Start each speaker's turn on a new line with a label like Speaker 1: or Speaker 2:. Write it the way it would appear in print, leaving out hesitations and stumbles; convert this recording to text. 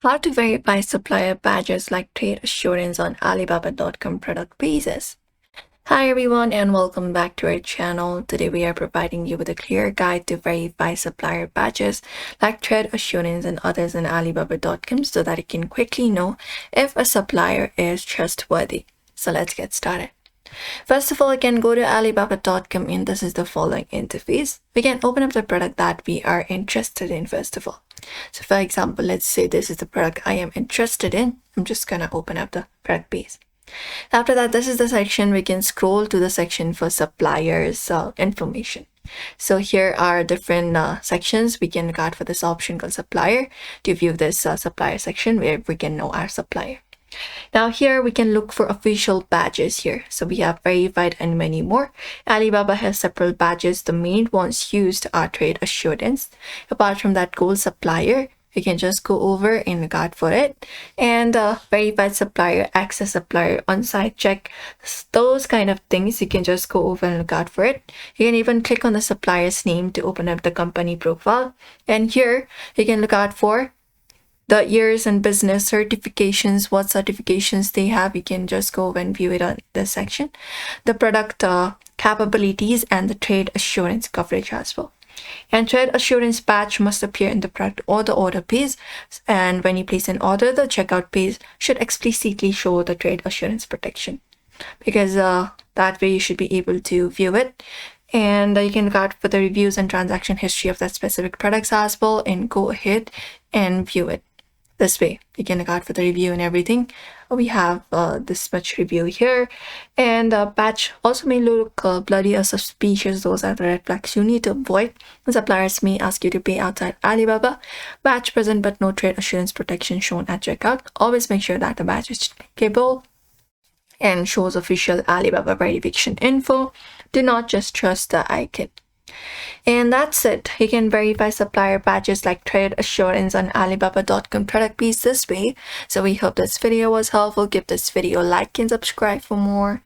Speaker 1: How to verify supplier badges like trade assurance on Alibaba.com product pages. Hi everyone and welcome back to our channel. Today we are providing you with a clear guide to verify supplier badges like trade assurance and others on Alibaba.com so that you can quickly know if a supplier is trustworthy. So let's get started. First of all, you can go to Alibaba.com and this is the following interface. We can open up the product that we are interested in first of all. So for example, let's say this is the product I am interested in. I'm just gonna open up the product page. After that, this is the section we can scroll to the section for suppliers information. So here are different sections. We can look out for this option called supplier to view this supplier section where we can know our supplier. Now here we can look for official badges here. So we have verified and many more. Alibaba has several badges. The main ones used are trade assurance. Apart from that, gold supplier, you can just go over and look out for it. And verified supplier, access supplier, on-site check, those kind of things, you can just go over and look out for it. You can even click on the supplier's name to open up the company profile. And here you can look out for the years and business certifications, what certifications they have. You can just go and view it on this section. The product capabilities and the trade assurance coverage as well. And trade assurance badge must appear in the product or the order page. And when you place an order, the checkout page should explicitly show the trade assurance protection, because that way you should be able to view it. And you can look out for the reviews and transaction history of that specific products as well and go ahead and view it. This way you can look out for the review and everything. We have this much review here, and badge also may look bloody or suspicious. Those are the red flags you need to avoid. The suppliers may ask you to pay outside Alibaba. Badge present but no trade assurance protection shown at checkout. Always make sure that the badge is checkable and shows official Alibaba verification info. Do not just trust the icon. And that's it. You can verify supplier badges like trade assurance on Alibaba.com product page this way. So we hope this video was helpful. Give this video a like and subscribe for more.